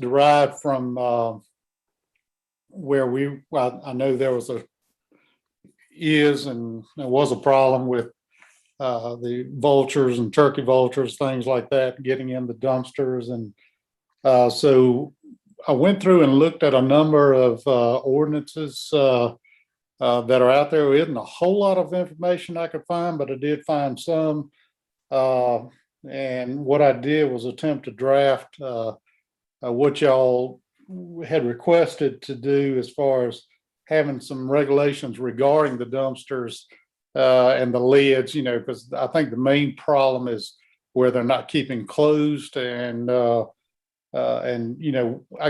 derived from where well, I know there was and there was a problem with the vultures and turkey vultures, things like that, getting in the dumpsters. And so I went through and looked at a number of ordinances that are out there. There isn't a whole lot of information I could find, but I did find some. And what I did was attempt to draft what y'all had requested to do as far as having some regulations regarding the dumpsters and the lids, because I think the main problem is where they're not keeping closed, and I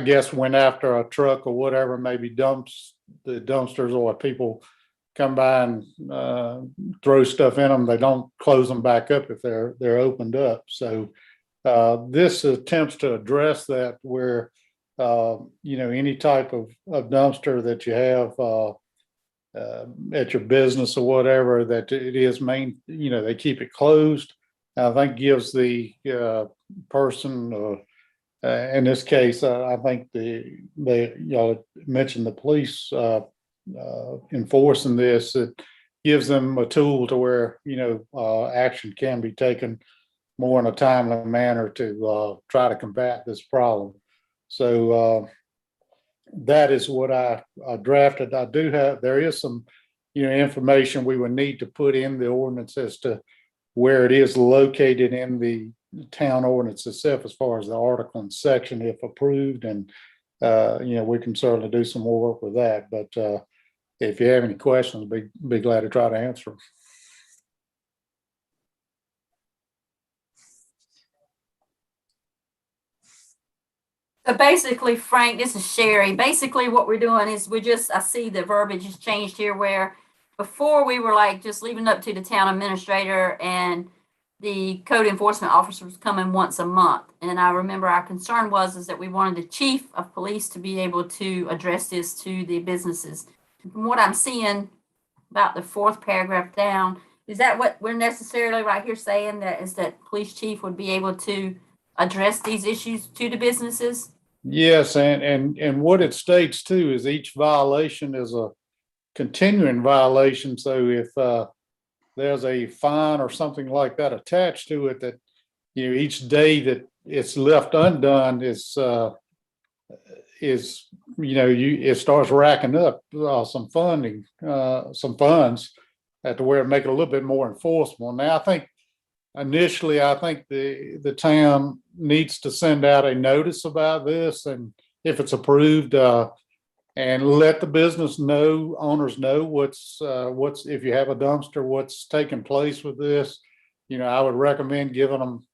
guess when after a truck or whatever maybe dumps the dumpsters, or people come by and throw stuff in them, they don't close them back up if they're opened up. So this attempts to address that, where any type of dumpster that you have at your business or whatever, that it is they keep it closed. I think gives the person, in this case, I think y'all mentioned the police enforcing this. It gives them a tool to where action can be taken more in a timely manner to try to combat this problem. So that is what I drafted. There is some information we would need to put in the ordinance as to where it is located in the town ordinance itself, as far as the article and section, if approved. And we can certainly do some more work with that. But if you have any questions, be glad to try to answer them. So basically, Frank, this is Sherry. Basically, what we're doing is I see the verbiage has changed here, where before we were like just leaving it up to the town administrator and the code enforcement officers coming once a month. And I remember our concern was that we wanted the chief of police to be able to address this to the businesses. From what I'm seeing about the fourth paragraph down, is that what we're necessarily right here saying, that is that police chief would be able to address these issues to the businesses? Yes, and what it states too is each violation is a continuing violation. So if there's a fine or something like that attached to it, that each day that it's left undone it starts racking up some funding, some funds, to where it make it a little bit more enforceable. Now, I think initially, the town needs to send out a notice about this, and if it's approved, and let the business owners know what's if you have a dumpster, what's taking place with this. I would recommend giving them,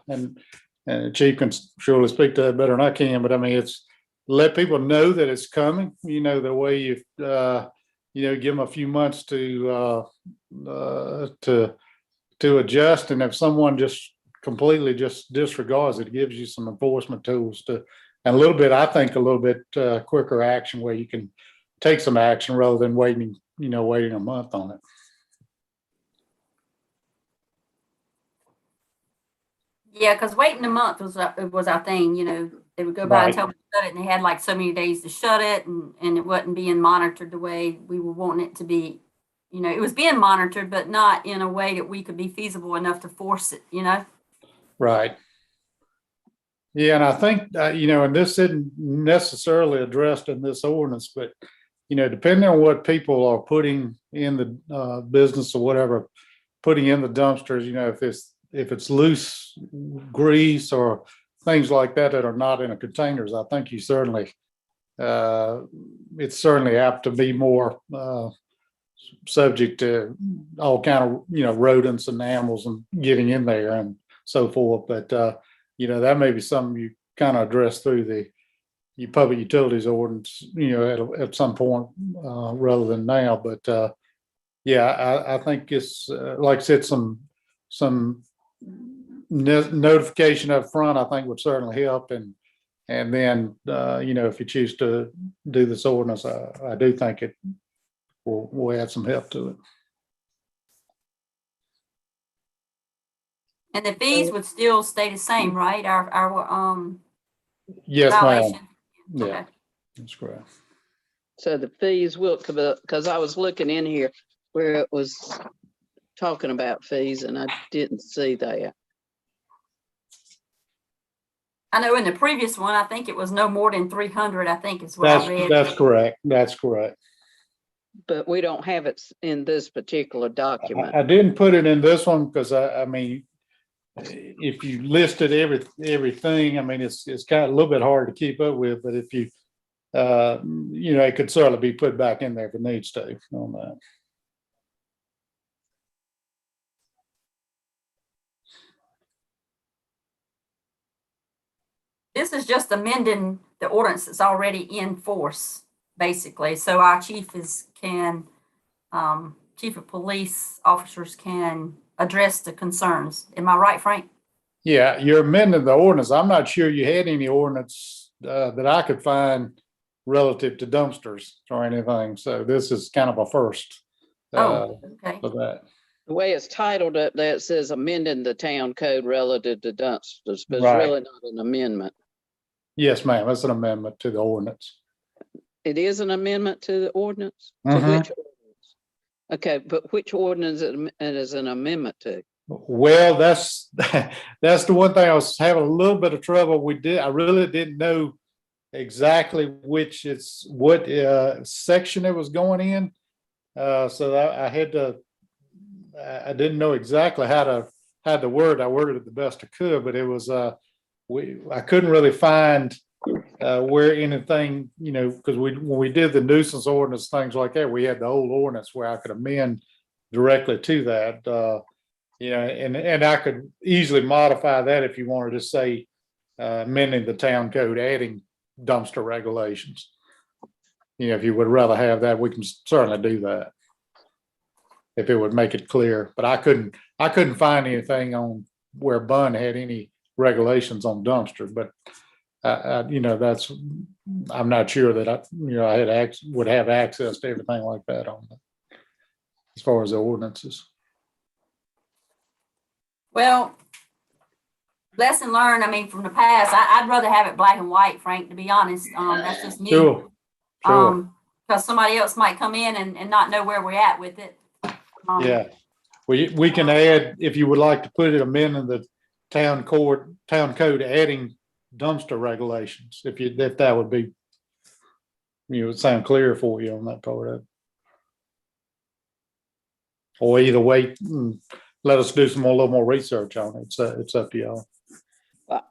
and the chief can surely speak to that better than I can, but I mean, it's let people know that it's coming. The way you give them a few months to adjust, and if someone just completely just disregards it, gives you some enforcement tools and a little bit quicker action, where you can take some action rather than waiting a month on it. Yeah, because waiting a month was our thing. They would go by and tell them to shut it, and they had like so many days to shut it, and it wasn't being monitored the way we were wanting it to be. It was being monitored, but not in a way that we could be feasible enough to force it, Right. Yeah, and I think, and this isn't necessarily addressed in this ordinance, but, depending on what people are putting in the business or whatever, putting in the dumpsters, if it's loose grease or things like that are not in a containers, I think you certainly, it's certainly apt to be more subject to all kind of rodents and animals and getting in there and so forth. But that may be something you kind of address through the public utilities ordinance at some point rather than now. But I think it's like I said, some notification up front I think would certainly help. And then if you choose to do this ordinance, I do think it will add some help to it. And the fees would still stay the same, right? Our Yes, ma'am. violation? Yeah, Okay. that's correct. So the fees will come up, because I was looking in here where it was talking about fees and I didn't see that. I know in the previous one, I think it was no more than 300, I think is what I read. That's correct. That's correct. But we don't have it in this particular document. I didn't put it in this one because I mean, if you listed everything, I mean, it's kind of a little bit hard to keep up with, but if you, you know, it could certainly be put back in there if it needs to on that. This is just amending the ordinance that's already in force, basically. So our chief chief of police officers can address the concerns. Am I right, Frank? Yeah, you're amending the ordinance. I'm not sure you had any ordinance that I could find relative to dumpsters or anything. So this is kind of a first Okay. for that. The way it's titled up there, it says amending the town code relative to dumpsters, but it's Right. really not an amendment. Yes, ma'am. It's an amendment to the ordinance. It is an amendment to the ordinance? To Mhm. which ordinance? Okay, but which ordinance it is an amendment to? Well, that's that's the one thing I was having a little bit of trouble. I really didn't know exactly what section it was going in. So I had to, I didn't know exactly how to word. I worded it the best I could, but it was, I couldn't really find where anything, you know, because when we did the nuisance ordinance, things like that, we had the old ordinance where I could amend directly to that. You know, and I could easily modify that if you wanted to say amending the town code, adding dumpster regulations. You know, if you would rather have that, we can certainly do that. If it would make it clear, but I couldn't find anything on where Bunn had any regulations on dumpster, but you know, I'm not sure that I would have access to everything like that on that, as far as the ordinances. Well, lesson learned, I mean, from the past, I'd rather have it black and white, Frank, to be honest. That's just me. Sure. Because somebody else might come in and not know where we're at with it. Yeah, we can add, if you would like to put it, amending the town code, adding dumpster regulations, if that would be, you know, would sound clear for you on that part of it. Or either wait and let us do a little more research on it. It's up to y'all.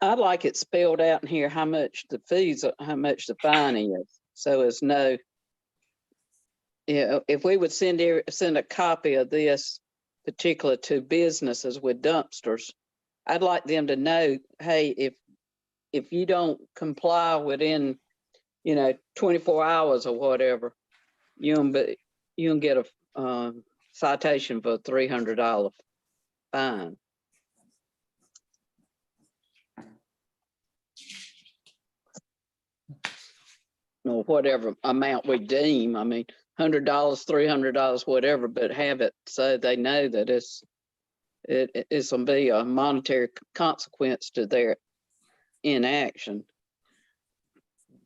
I'd like it spelled out in here how much the fees, how much the fine is. So as no, you know, if we would send a copy of this particular to businesses with dumpsters, I'd like them to know, hey, if you don't comply within, you know, 24 hours or whatever, you can get a citation for a $300 fine. Or whatever amount we deem. I mean, $100, $300, whatever, but have it so they know that it's gonna be a monetary consequence to their inaction.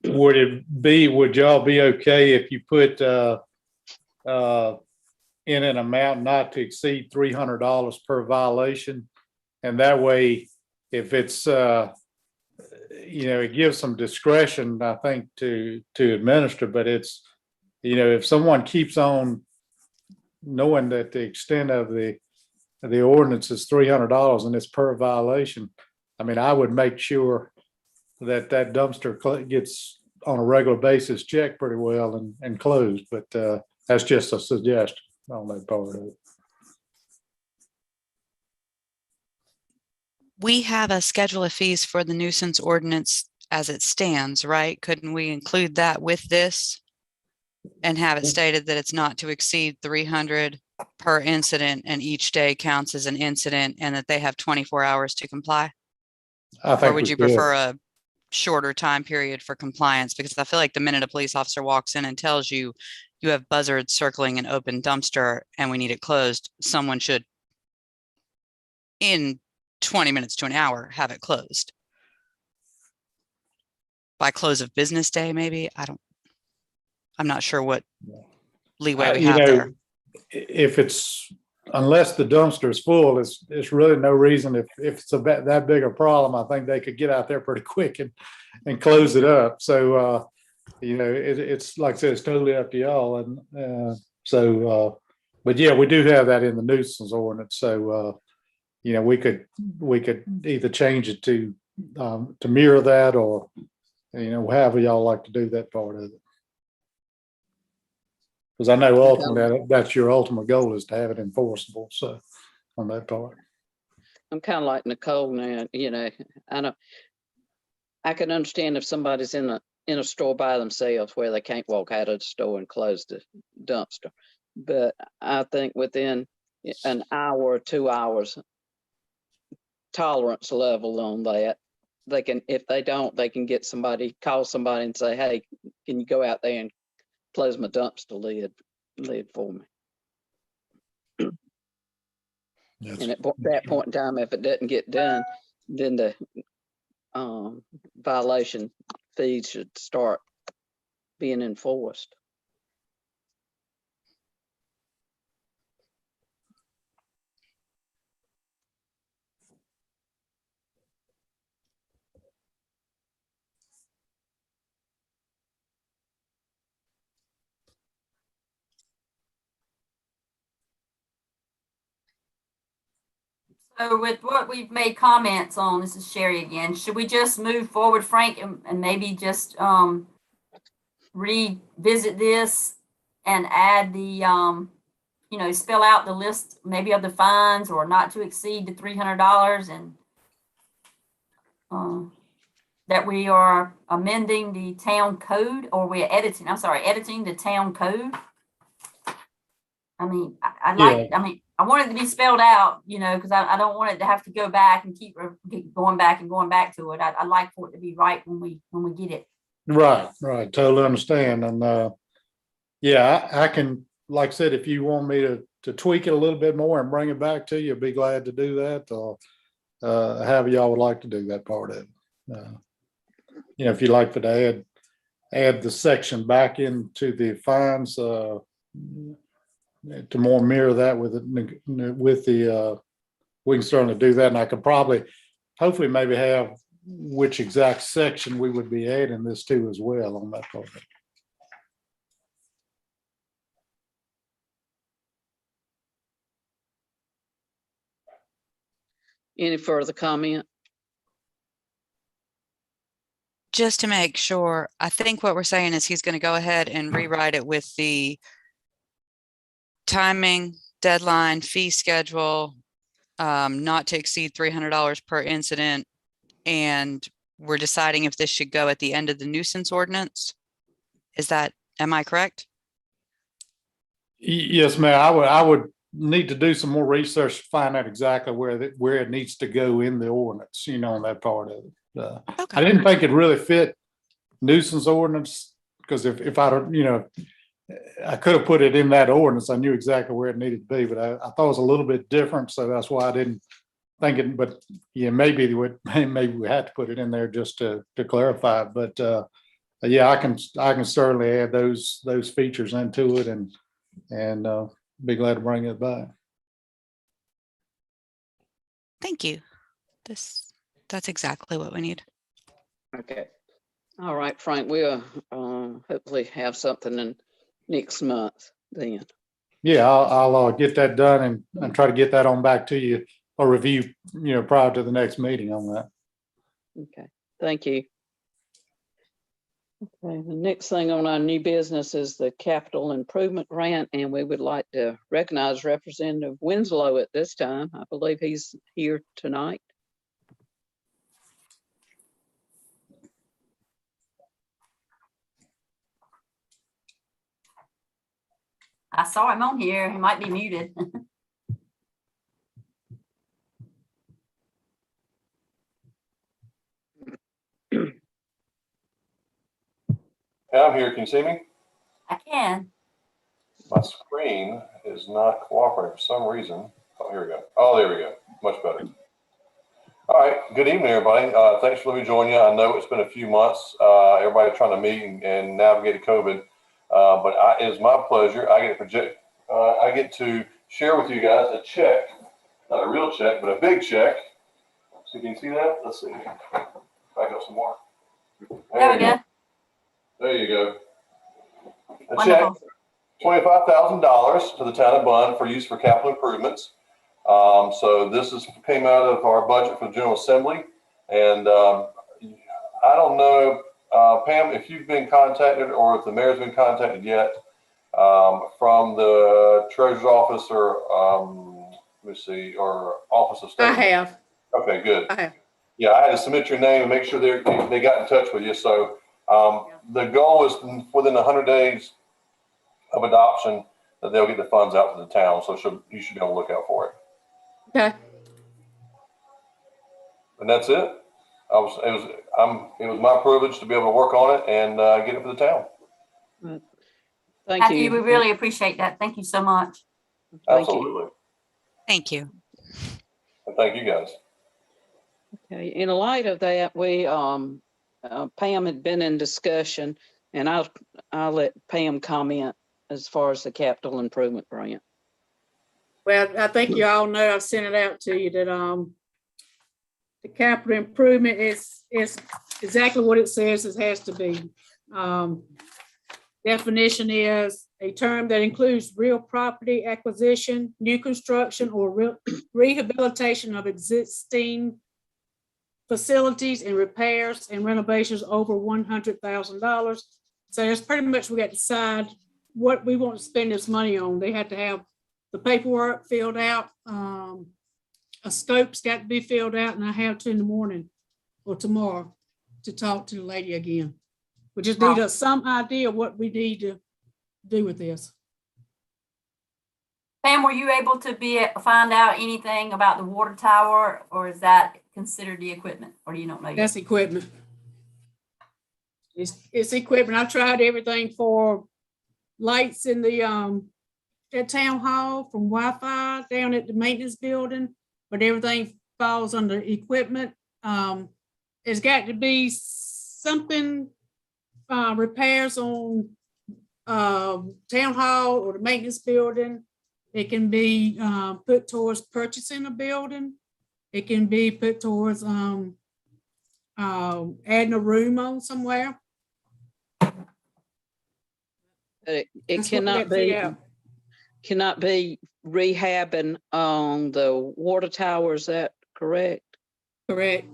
Would y'all be okay if you put in an amount not to exceed $300 per violation? And that way, if it's you know, it gives some discretion, I think, to administer, but it's, you know, if someone keeps on knowing that the extent of the ordinance is $300 and it's per violation, I mean, I would make sure that dumpster gets on a regular basis checked pretty well and closed, but that's just a suggestion on that part of it. We have a schedule of fees for the nuisance ordinance as it stands, right? Couldn't we include that with this and have it stated that it's not to exceed 300 per incident and each day counts as an incident and that they have 24 hours to comply? Or would you prefer a shorter time period for compliance? Because I feel like the minute a police officer walks in and tells you you have buzzards circling an open dumpster and we need it closed, someone should, in 20 minutes to an hour, have it closed. by close of business day, maybe. I'm not sure what leeway we You have know, there. if it's, unless the dumpster is full, it's really no reason. If it's that big a problem, I think they could get out there pretty quick and close it up. So, you know, it's like I said, it's totally up to y'all. And but yeah, we do have that in the nuisance ordinance. So, you know, we could either change it to mirror that, or, you know, however y'all like to do that part of it. Because I know ultimately that's your ultimate goal, is to have it enforceable. So on that part. I'm kind of like Nicole now, you know, I can understand if somebody's in a store by themselves where they can't walk out of the store and close the dumpster. But I think within an hour or 2 hours tolerance level on that, they can, if they don't, they can get somebody, call somebody and say, hey, can you go out there and close my dumpster lid for me? And at that point in time, if it doesn't get done, then the violation fees should start being enforced. So with what we've made comments on, this is Sherry again, should we just move forward, Frank, and maybe just revisit this and add the, you know, spell out the list maybe of the fines, or not to exceed the $300, and that we are amending the town code, or we're editing the town code? I mean, I want it to be spelled out, you know, because I don't want it to have to go back and keep going back to it. I'd like for it to be right when we get it. Right. Totally understand. And yeah, I can, like I said, if you want me to tweak it a little bit more and bring it back to you, I'd be glad to do that. Or however y'all would like to do that part of it. You know, if you'd like to add the section back into the fines, to more mirror that with the we can certainly do that. And I could probably, hopefully maybe have which exact section we would be adding this to as well on that part. Any further comment? Just to make sure, I think what we're saying is he's going to go ahead and rewrite it with the timing, deadline, fee schedule, not to exceed $300 per incident. And we're deciding if this should go at the end of the nuisance ordinance. Am I correct? Yes, ma'am. I would need to do some more research to find out exactly where it needs to go in the ordinance, you know, on that part of it. Okay. I didn't think it really fit nuisance ordinance, because if I don't, you know, I could have put it in that ordinance. I knew exactly where it needed to be, but I thought it was a little bit different. So that's why I didn't think it, but yeah, maybe we had to put it in there just to clarify. But yeah, I can certainly add those features into it, and be glad to bring it back. Thank you. That's exactly what we need. Okay. All right, Frank, we'll hopefully have something in next month then. Yeah, I'll get that done and try to get that on back to you, or review, you know, prior to the next meeting on that. Okay, thank you. Okay, the next thing on our new business is the capital improvement grant, and we would like to recognize Representative Winslow at this time. I believe he's here tonight. I saw him on here. He might be muted. I'm here. Can you see me? I can. My screen is not cooperating for some reason. Oh, here we go. Oh, there we go. Much better. All right, good evening, everybody. Thanks for letting me join you. I know it's been a few months, everybody trying to meet and navigate COVID, but it is my pleasure. I get to share with you guys a check, not a real check, but a big check. So you can see that? Let's see. Back up some more. There we go. There you go. A check, Wonderful. $25,000 to the town of Bunn for use for capital improvements. So this came out of our budget for the General Assembly. And I don't know, Pam, if you've been contacted or if the mayor's been contacted yet from the treasurer's office or let me see, or office of state. I have. Okay, good. I have. Yeah, I had to submit your name and make sure they got in touch with you. So the goal is within 100 days of adoption that they'll get the funds out to the town. So you should be on the lookout for it. Okay. And that's it. It was my privilege to be able to work on it and get it for the town. Thank Matthew, we you. really appreciate that. Thank you so much. Thank you. Absolutely. Thank you. And thank you guys. Okay, in light of that, we, Pam had been in discussion, and I'll let Pam comment as far as the capital improvement grant. Well, I think you all know, I've sent it out to you that, the capital improvement is exactly what it says it has to be. Definition is a term that includes real property acquisition, new construction, or rehabilitation of existing facilities and repairs and renovations over $100,000. So it's pretty much, we got to decide what we want to spend this money on. They have to have the paperwork filled out. A scope's got to be filled out, and I have to in the morning or tomorrow to talk to the lady again. We just need some idea of what we need to do with this. Pam, were you able to find out anything about the water tower, or is that considered the equipment, or do you don't know yet? That's equipment. It's equipment. I've tried everything for lights in the at town hall, from Wi-Fi down at the maintenance building, but everything falls under equipment. It's got to be something repairs on town hall or the maintenance building. It can be put towards purchasing a building. It can be put towards adding a room on somewhere. It That's what we got to figure out. cannot be rehabbing on the water tower, is that correct? Correct.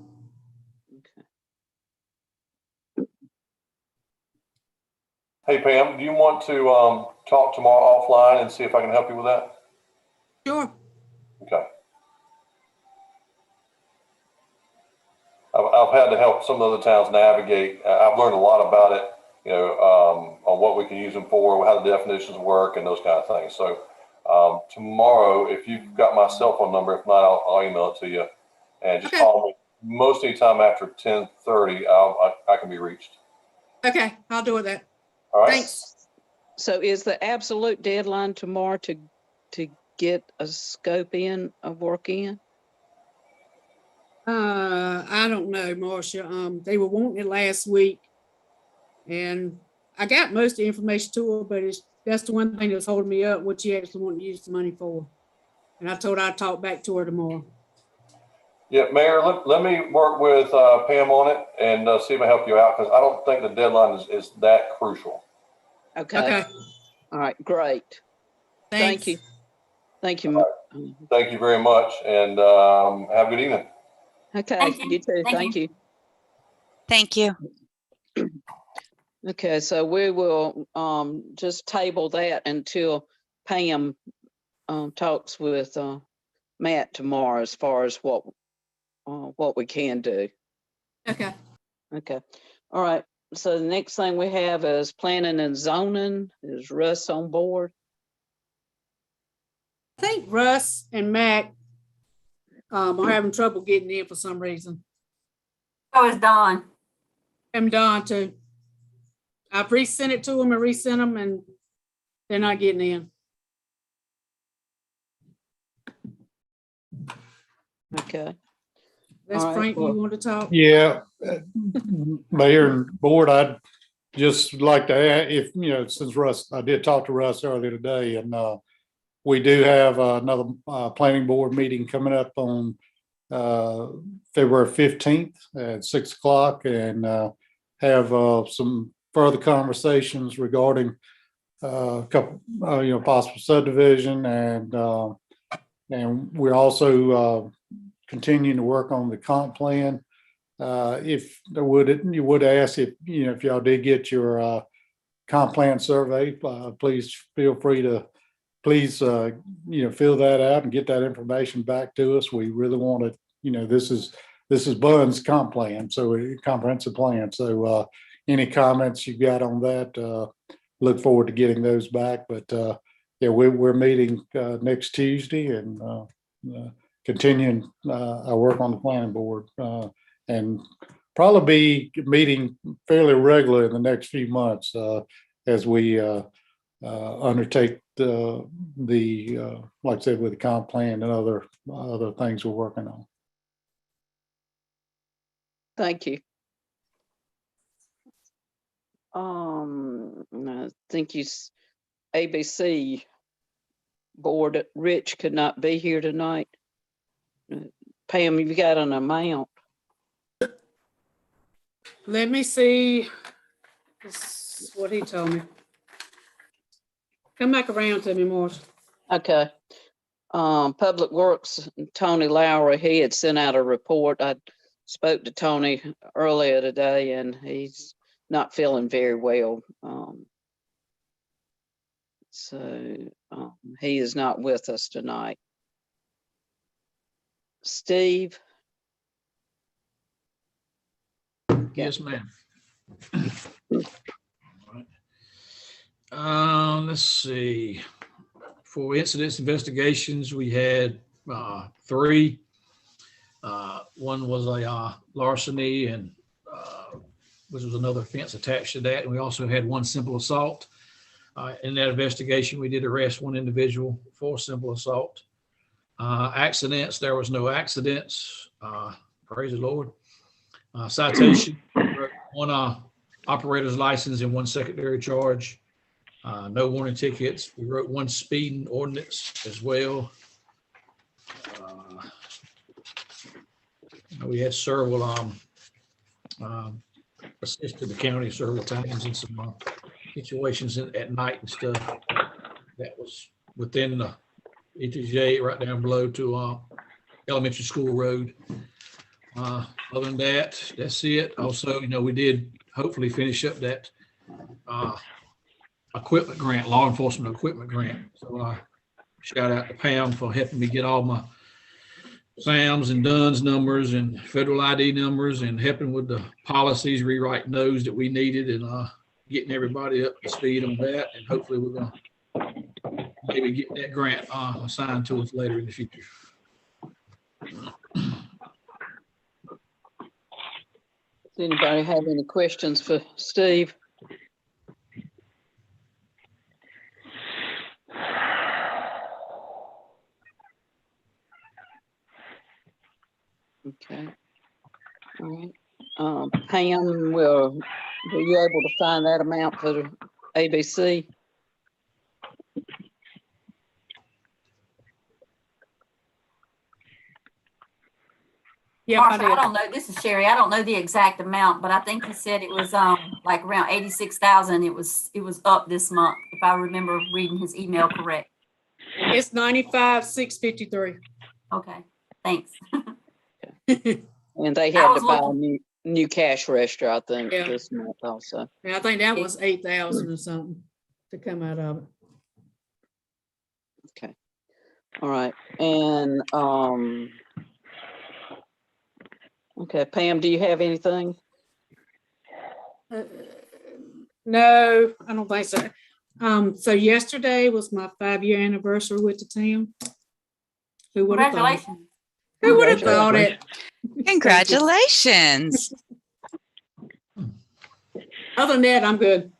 Hey, Pam, do you want to talk tomorrow offline and see if I can help you with that? Sure. Okay. I've had to help some other towns navigate. I've learned a lot about it, on what we can use them for, how the definitions work, and those kind of things. So tomorrow, if you've got my cell phone number, if not, I'll email it to you, and just call me. Most any time after 10:30, I can be reached. Okay, I'll do it that. All right. Thanks. So is the absolute deadline tomorrow to get a scope in of work in? I don't know, Marcia. They were wanting it last week, and I got most of the information to her, but that's the one thing that's holding me up, what she actually wanted to use the money for. And I told her I'd talk back to her tomorrow. Yeah, Mayor, let me work with Pam on it and see if I help you out, because I don't think the deadline is that crucial. Okay. Okay, All right, great. thanks. Thank you. Thank you. Thank you very much, and have a good evening. Okay, Thank you. you too. Thank Thank you. Thank you. Okay, so we will just table that until Pam talks with Matt tomorrow as far as what we can do. Okay. Okay, all right. So the next thing we have is planning and zoning. Is Russ on board? I think Russ and Mac are having trouble getting in for some reason. So is Don. I'm Don too. I've resent it to them and resent them, and they're not getting in. Okay. That's All right, Frank, well- you want to talk? Yeah, Mayor and Board, I'd just like to add, if, since Russ, I did talk to Russ earlier today, and we do have another planning board meeting coming up on February 15th at 6 o'clock, and have some further conversations regarding a couple, possible subdivision, and we're also continuing to work on the comp plan. If you would ask if y'all did get your comp plan survey, please feel free to fill that out and get that information back to us. We really want to, this is Bunn's comp plan, so a comprehensive plan. So any comments you got on that, look forward to getting those back. But yeah, we're meeting next Tuesday, and continuing our work on the planning board, and probably be meeting fairly regular in the next few months as we undertake the like I said, with the comp plan and other things we're working on. Thank you. I think ABC board, Rich could not be here tonight. Pam, you got an amount? Let me see. This is what he told me. Come back around to me, Marcia. Okay. Public Works, Tony Lowry, he had sent out a report. I spoke to Tony earlier today, and he's not feeling very well. So he is not with us tonight. Steve? Yes, ma'am. Let's see. For incidents investigations, we had 3. One was a larceny, and which was another offense attached to that. And we also had 1 simple assault. In that investigation, we did arrest 1 individual for simple assault. Accidents, there was no accidents. Praise the Lord. Citation, 1 operator's license and 1 secondary charge. No warning tickets. We wrote 1 speeding ordinance as well. We had several assisted the county several times in some situations at night and stuff. That was within the ETJ, right down below to Elementary School Road. Other than that, that's it. Also, we did hopefully finish up that equipment grant, law enforcement equipment grant. So shout out to Pam for helping me get all my Sam's and Dunn's numbers and federal ID numbers, and helping with the policies, rewriting those that we needed, and getting everybody up to speed on that. And hopefully we're going to maybe get that grant assigned to us later in the future. Does anybody have any questions for Steve? Okay. All right. Pam, were you able to find that amount for the ABC? Yeah, Marcia, I don't know, this is Sherry, I don't know the exact amount, but I think he said it was like around 86,000. It was up this month, if I remember reading his email correct. It's 95,653. Okay, thanks. And they I had was to buy a looking- new cash register, I think, Yeah. this month also. And I think that was 8,000 or something to come out of it. Okay. All right. And okay, Pam, do you have anything? No, I don't think so. So yesterday was my 5-year anniversary with the town. Who would have thought? Congratulations. Who would have thought it? Congratulations. Other than that, I'm good.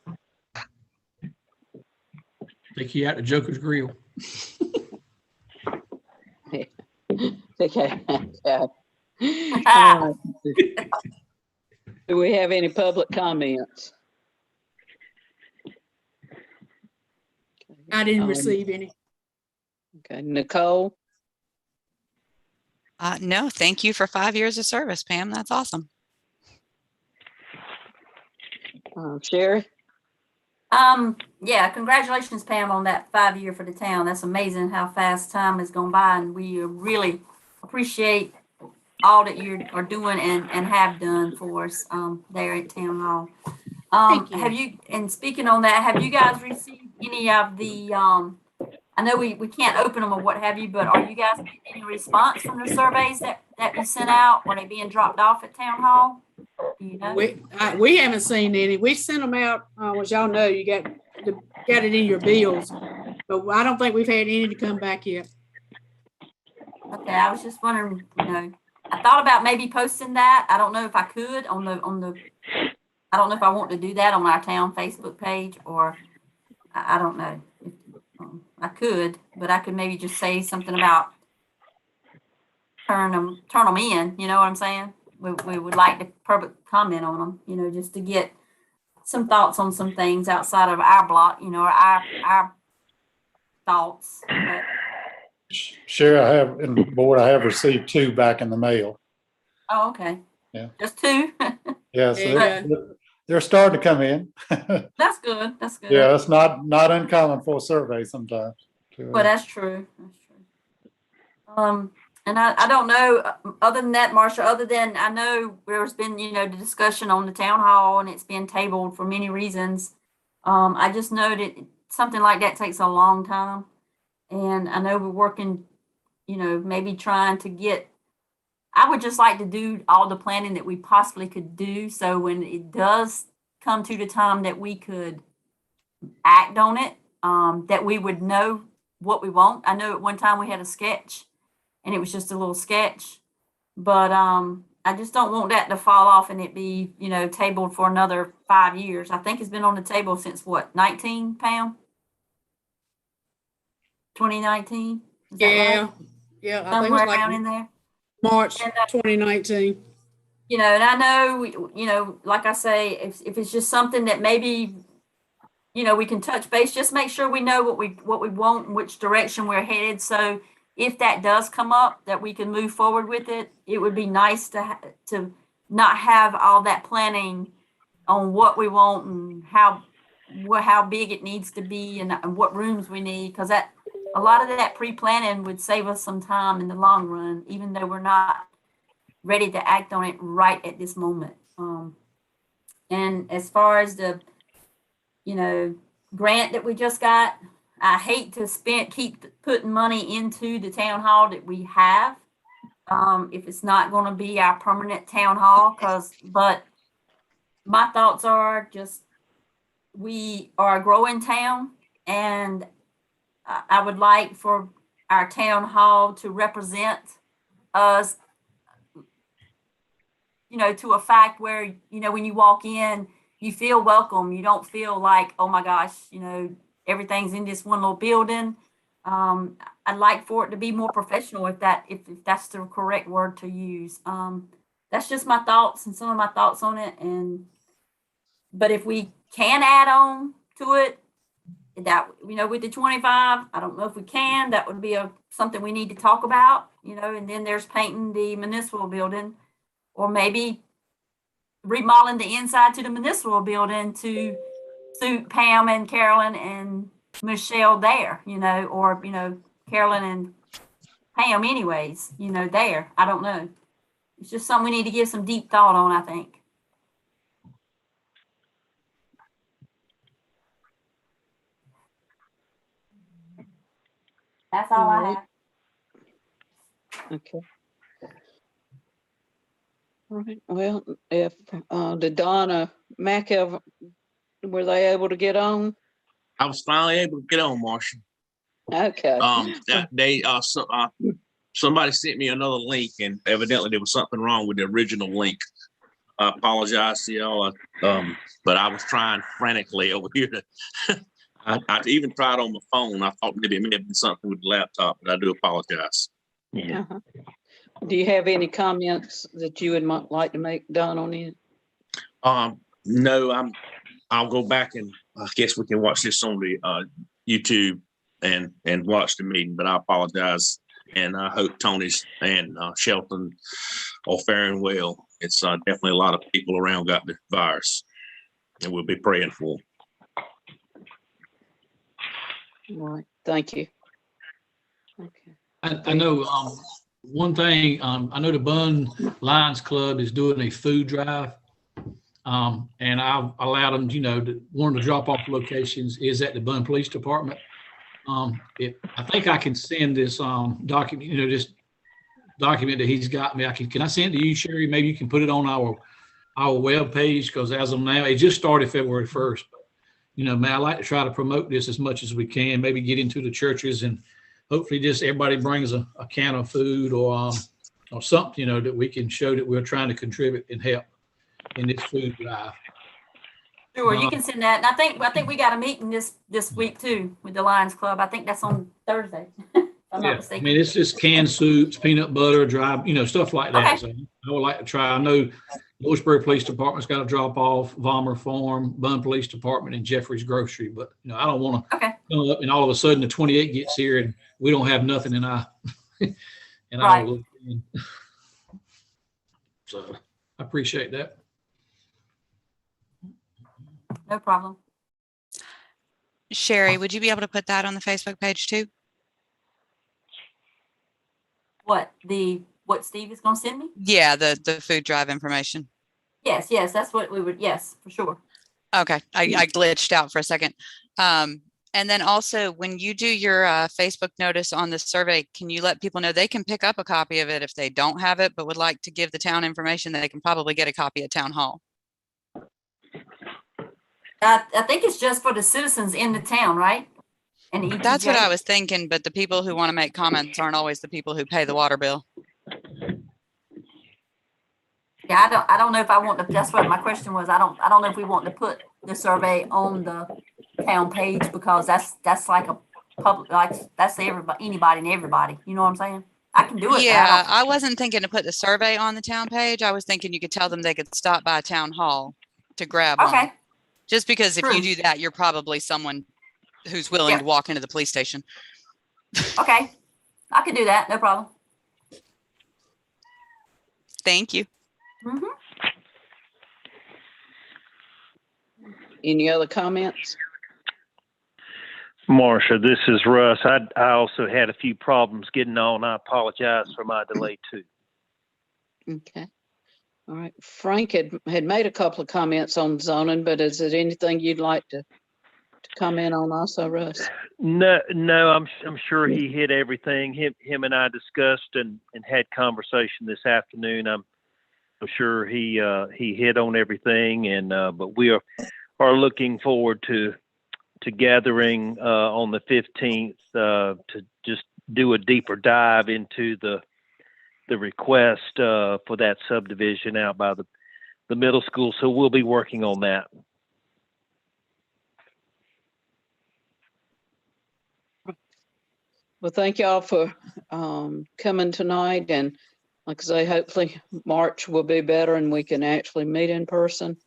Take you out to Joker's Grill. Okay. Yeah. right. Do we have any public comments? I didn't Um, receive any. Okay, Nicole, No, thank you for 5 years of service, Pam. That's awesome. Sherry, Yeah, congratulations, Pam, on that 5 year for the town. That's amazing how fast time has gone by, and we really appreciate all that you are doing and have done for us, there at Town Hall. Thank you. Have you, and speaking on that, have you guys received any of the, I know we can't open them or what have you, but are you guys getting any response from the surveys that we sent out? Were they being dropped off at Town Hall? Do you know? We haven't seen any. We sent them out, as y'all know, you got it in your bills. But I don't think we've had any to come back yet. Okay, I was just wondering, I thought about maybe posting that. I don't know if I could on the, I don't know if I want to do that on our town Facebook page, or I don't know. I could, but I could maybe just say something about turn them in, you know what I'm saying? We would like the public comment on them, just to get some thoughts on some things outside of our block, or our thoughts. But, Sure, I have, and board, I have received 2 back in the mail. oh, okay. Yeah. Just 2? Yeah, so There they're starting to come in. That's good. That's good. Yeah, it's not uncommon for a survey sometimes. Well, that's true. That's true. And I don't know, other than that, Marcia, other than I know there's been, the discussion on the town hall and it's been tabled for many reasons. I just know that something like that takes a long time. And I know we're working, maybe trying to get, I would just like to do all the planning that we possibly could do. So when it does come to the time that we could act on it, that we would know what we want. I know at one time we had a sketch and it was just a little sketch, but I just don't want that to fall off and it be, tabled for another 5 years. I think it's been on the table since what, 19, Pam? 2019? Is that Yeah, right? yeah. I think it Somewhere was around like in there. March And, 2019. And I know, like I say, if it's just something that maybe, we can touch base, just make sure we know what we want and which direction we're headed. So if that does come up, that we can move forward with it. It would be nice to not have all that planning on what we want and how big it needs to be and what rooms we need, because that a lot of that pre-planning would save us some time in the long run, even though we're not ready to act on it right at this moment. And as far as the, grant that we just got, I hate to keep putting money into the town hall that we have. If it's not going to be our permanent town hall, but my thoughts are just, we are a growing town, and I would like for our town hall to represent us, to a fact where, when you walk in, you feel welcome. You don't feel like, oh my gosh, everything's in this one little building. I'd like for it to be more professional, if that's the correct word to use. That's just my thoughts and some of my thoughts on it. But if we can add on to it, that, with the 25, I don't know if we can, that would be something we need to talk about, and then there's painting the municipal building, or maybe remodeling the inside to the municipal building to suit Pam and Carolyn and Michelle there, or, Carolyn and Pam anyways, there. I don't know. It's just something we need to give some deep thought on, I think. That's all I have. okay. All right. Well, if did Donna Mack were they able to get on? I was finally able to get on, Marcia. Okay. Somebody sent me another link, and evidently there was something wrong with the original link. I apologize to y'all, but I was trying frantically over here to. I even tried on my phone. I thought maybe it may have been something with the laptop, but I do apologize. Yeah. Do you have any comments that you would like to make, Don, on it? No, I'll go back and I guess we can watch this on the YouTube and watch the meeting, but I apologize. And I hope Tony's and Shelton are faring well. It's definitely a lot of people around got the virus, and we'll be praying for them. All right, thank you. Okay. I know one thing, I know the Bunn Lions Club is doing a food drive. And I've allowed them, one of the drop-off locations is at the Bunn Police Department. I think I can send this document, this document that he's got me. Can I send it to you, Sherry? Maybe you can put it on our web page, because as of now, it just started February 1st. Man, I like to try to promote this as much as we can, maybe get into the churches, and hopefully just everybody brings a can of food or something, that we can show that we're trying to contribute and help in this food drive. Sure, you can send that. And I think we got a meeting this week too with the Lions Club. I think that's on Thursday. If I'm not Yeah, I mistaken. mean, it's just canned soups, peanut butter, dry, stuff like that. Okay. So I would like to try. I know Lewisburg Police Department's got to drop off, Vollmer Farm, Bunn Police Department, and Jeffrey's Grocery. But I don't want to Okay. come up and all of a sudden the 28 gets here and we don't have nothing in our and Right. I don't look in. So I appreciate that. No problem. Sherry, would you be able to put that on the Facebook page too? What Steve is going to send me? Yeah, the food drive information. Yes, that's what we would. Yes, for sure. Okay, I glitched out for a second. And then also, when you do your Facebook notice on the survey, can you let people know they can pick up a copy of it if they don't have it, but would like to give the town information, that they can probably get a copy at Town Hall? I think it's just for the citizens in the town, right? And the That's what ETJ. I was thinking, but the people who want to make comments aren't always the people who pay the water bill. Yeah, I don't know if I want to. That's what my question was. I don't know if we want to put the survey on the town page, because that's like a public, like that's anybody and everybody. You know what I'm saying? I can do it. Yeah, I wasn't thinking to put the survey on the town page. I was thinking you could tell them they could stop by Town Hall to grab one. Okay. Just because if True. you do that, you're probably someone who's willing Yep. to walk into the police station. Okay. I can do that. No problem. Thank you. Mm-hmm. Any other comments? Marcia, this is Russ. I also had a few problems getting on. I apologize for my delay too. Okay. All right. Frank had made a couple of comments on zoning, but is it anything you'd like to comment on also, Russ? No, I'm sure he hit everything. Him and I discussed and had conversation this afternoon. I'm sure he hit on everything, and but we are looking forward to gathering on the 15th to just do a deeper dive into the request for that subdivision out by the middle school. So we'll be working on that. Well, thank y'all for coming tonight, and like I say, hopefully March will be better and we can actually meet in person.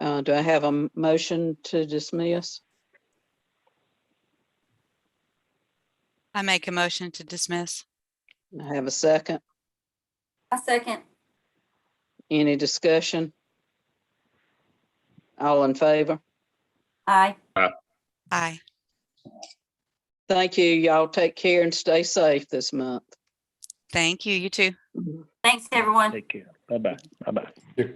Do I have a motion to dismiss? I make a motion to dismiss. I have a second. A second. Any discussion? All in favor? Aye. Aye. Thank you. Y'all take care and stay safe this month. Thank you. You too. Thanks, everyone. Take care. Bye-bye. Bye-bye.